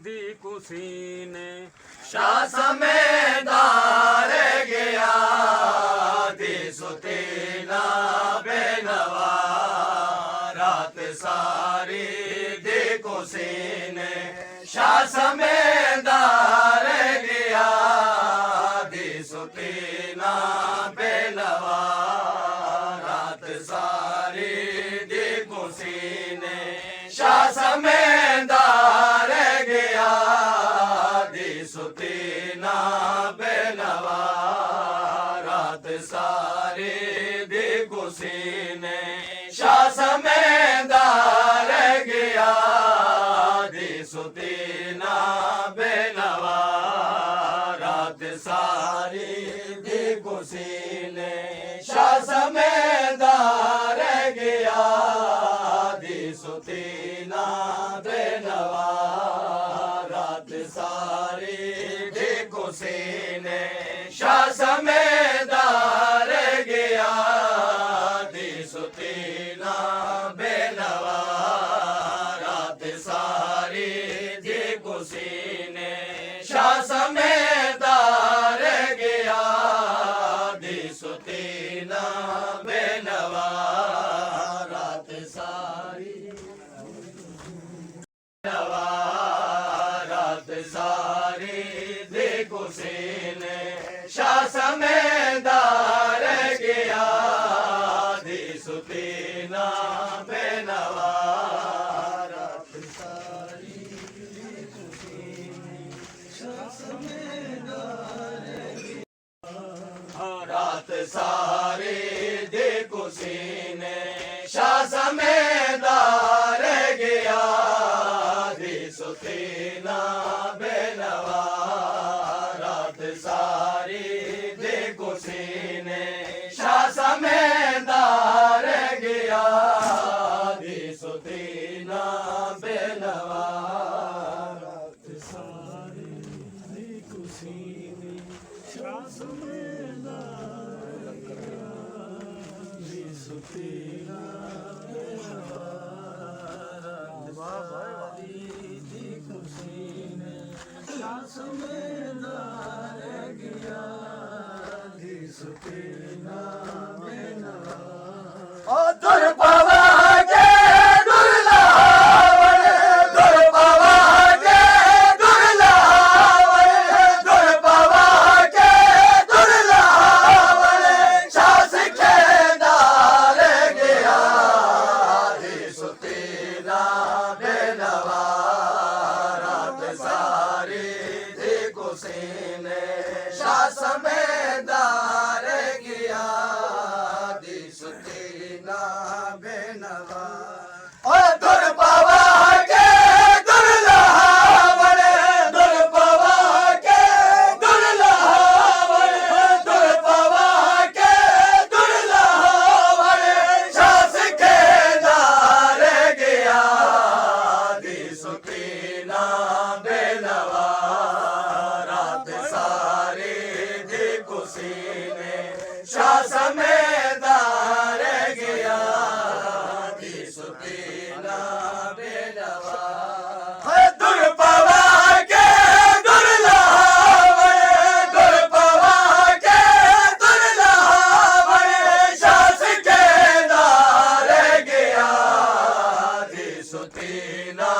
दी कुसीने शास में दार गया दी सुतीना बेनवा रात सारी दी कुसीने शास में दार गया दी सुतीना बेनवा रात सारी दी कुसीने शास में दार गया दी सुतीना बेनवा रात सारी दी कुसीने शास में दार गया दी सुतीना बेनवा रात सारी दी कुसीने शास में दार गया दी सुतीना बेनवा रात सारी दी कुसीने शास में दार गया दी सुतीना बेनवा रात सारी दी कुसीने शास में दार गया दी सुतीना बेनवा रात सारी बेनवा रात सारी दी कुसीने शास में दार गया दी सुतीना बेनवा रात सारी दी कुसीने शास में दार गया रात सारी दी कुसीने शास में दार गया दी सुतीना बेनवा रात सारी दी कुसीने शास में दार गया दी सुतीना बेनवा रात सारी दी कुसीने शास में दार गया दी सुतीना बेनवा रात सारी दी कुसीने शास में दार गया दी सुतीना बेनवा ओ दुर्पवा के दुर्लावण दुर्पवा के दुर्लावण दुर्पवा के दुर्लावण शास के दार गया दी सुतीना बेनवा रात सारी दी कुसीने शास में दार गया दी सुतीना बेनवा ओ दुर्पवा के दुर्लावण दुर्पवा के दुर्लावण दुर्पवा के दुर्लावण शास के दार गया दी सुतीना बेनवा रात सारी दी कुसीने शास में दार गया दी सुतीना बेनवा दुर्पवा के दुर्लावण दुर्पवा के दुर्लावण शास के दार गया दी सुतीना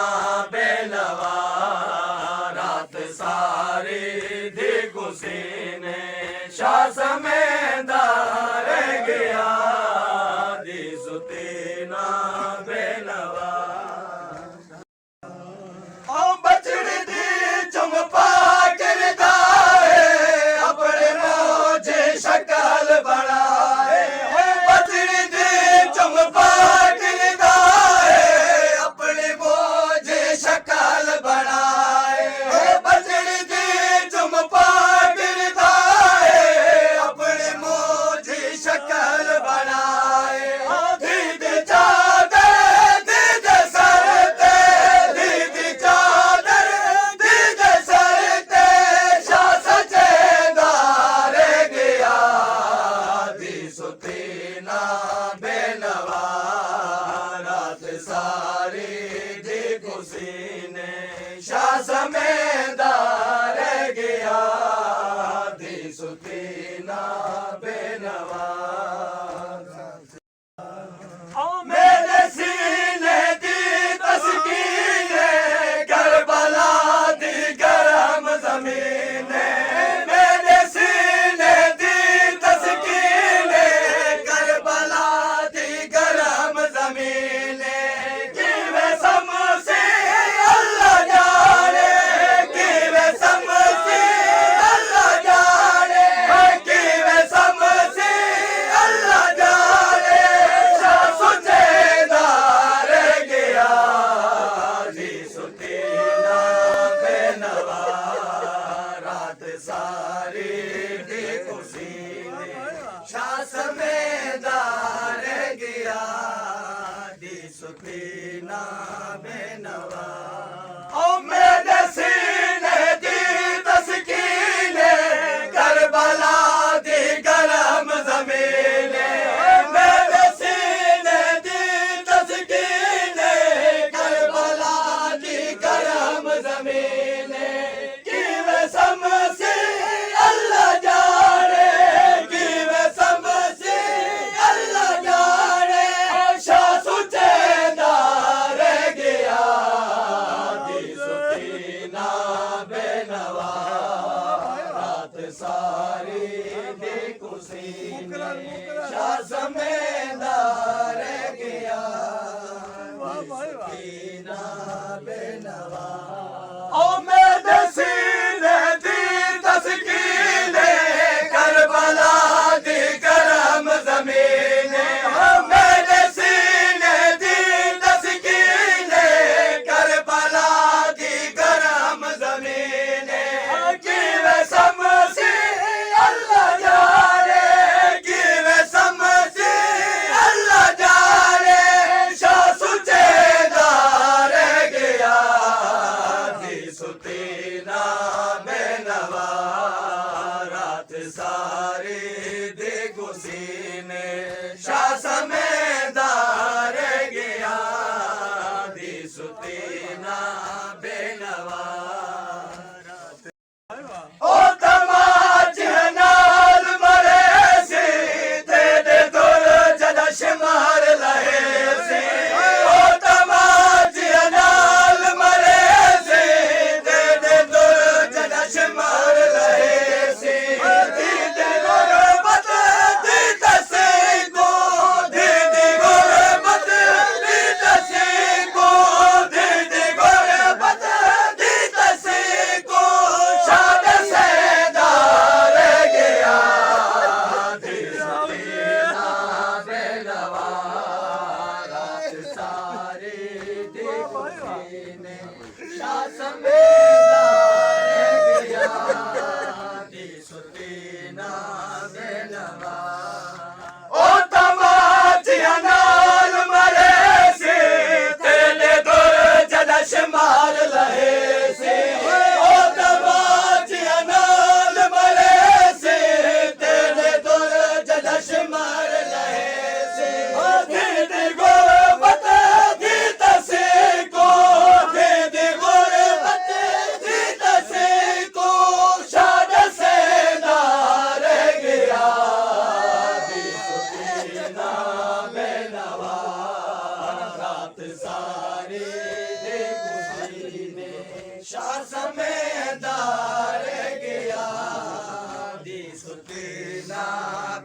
बेनवा रात सारी दी कुसीने शास में दार गया समेदार गया दी सुती ना बेनवा मेरे सीने दी तस्कीर करबला दी गरम जमीन मेरे सीने दी तस्कीर करबला दी गरम जमीन किवे समसी अल्लाह जाने किवे समसी अल्लाह जाने किवे समसी अल्लाह जाने सुचेदार गया जी सुतीना बेनवा रात सारी दी खुशी शाह समेदार गया दी सुतीना बेनवा ओ मेरे सीने दी तस्कीन करबला दी गरम जमीन मेरे सीने दी तस्कीन करबला दी गरम जमीन किवे समसी अल्लाह जाने किवे समसी अल्लाह जाने शाह सुचेदार गया दी सुतीना बेनवा रात सारी दी खुशी शाह समेदार गया सुतीना बेनवा ओ मेरे सीने दी तस्कीन करबला दी गरम जमीन मेरे सीने दी तस्कीन करबला दी गरम जमीन किवे समसी अल्लाह जाने किवे समसी अल्लाह जाने शाह सुचेदार गया दी सुतीना बेनवा रात सारी दी गुसीने शाह समेदार गया दी सुतीना बेनवा ओ तमाच नाल मरे सी तेरे दुर जदा शिमार लहे सी ओ तमाच नाल मरे सी तेरे दुर जदा शिमार लहे सी दीदी गुरबत दी तसी को दीदी गुरबत दी तसी को दीदी गुरबत दी तसी को शाद सेदार गया दी सुतीना बेनवा रात सारी दी खुशी ने शाह समेदार गया दी सुतीना बेनवा ओ तमाचिया नाल मरे सी तेरे दुर जदा शिमार लहे सी ओ तमाचिया नाल मरे सी तेरे दुर जदा शिमार लहे सी दीदी गुरबत दी तसी को दीदी गुरबत दी तसी को शाद सेदार गया दी सुतीना बेनवा रात सारी दी खुशी ने शाह समेदार गया दी सुतीना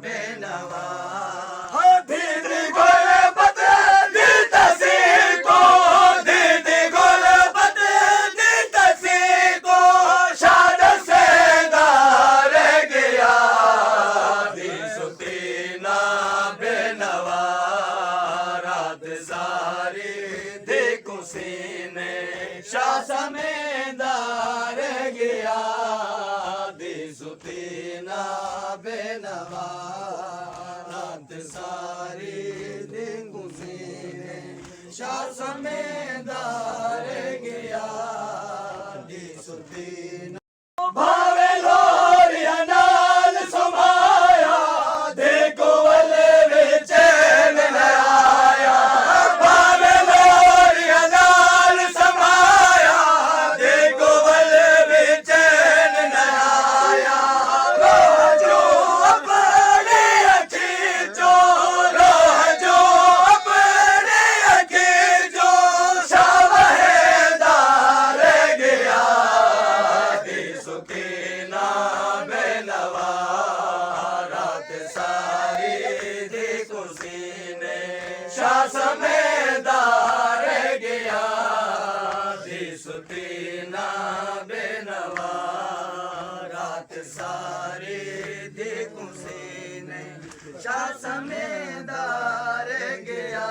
बेनवा दीदी गुरबत दी तसी को दीदी गुरबत दी तसी को शाद सेदार गया दी सुतीना बेनवा रात सारी दी खुशी ने शाह समेदार गया दी सुतीना बेनवा रात सारी दी खुशी ने शाह समेदार गया दी सुतीना भावे लोरिया नाल समाया देखो वले विच न आया भावे लोरिया नाल समाया देखो ਸਮੇਦਾਰ ਗਿਆ ਦੀ ਸੁਤੀ ਨਾ ਬੇਨਵਾ ਰਾਤ ਸਾਰੀ ਦੀ ਕੁਸੀਨੇ ਸ਼ਾਹ ਸਮੇਦਾਰ ਗਿਆ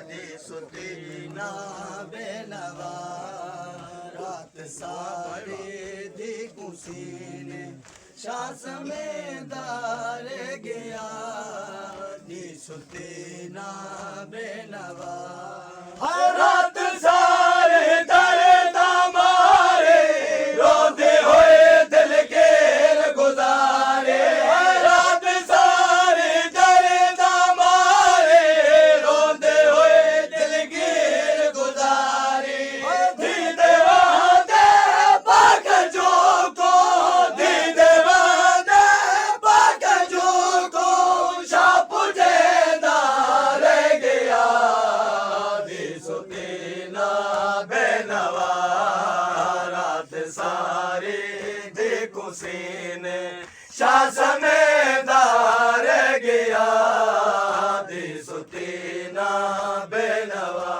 ਦੀ ਸੁਤੀ ਨਾ ਬੇਨਵਾ ਰਾਤ ਸਾਰੀ ਦੀ ਕੁਸੀਨੇ ਸ਼ਾਹ ਸਮੇਦਾਰ ਗਿਆ ਨੀ ਸੁਤੇ ਨਾ ਬੇਨਵਾ ਹਰ ਰਾਤ ਸਾਰੇ ਦਰਦਾ ਮਾਰੇ ਰੋਂਦੇ ਹੋਏ ਦਿਲ ਘੇਰ ਗੁਜ਼ਾਰੇ ਹਰ ਰਾਤ ਸਾਰੇ ਦਰਦਾ ਮਾਰੇ ਰੋਂਦੇ ਹੋਏ ਦਿਲ ਘੇਰ ਗੁਜ਼ਾਰੇ ਦੀ ਦੇਵਾ ਦੇ ਪੱਖ ਜੋ ਕੋ ਦੀ ਦੇਵਾ ਦੇ ਪੱਖ ਜੋ ਕੋ ਸ਼ਾਹ ਪੁਜੇਦਾਰ ਗਿਆ ਦੀ ਸੁਤੇ ਨਾ ਬੇਨਵਾ ਰਾਤ ਸਾਰੀ ਦੇ ਕੁਸੀਨੇ ਸ਼ਾਹ ਸਮੇਦਾਰ ਗਿਆ ਦੀ ਸੁਤੇ ਨਾ ਬੇਨਵਾ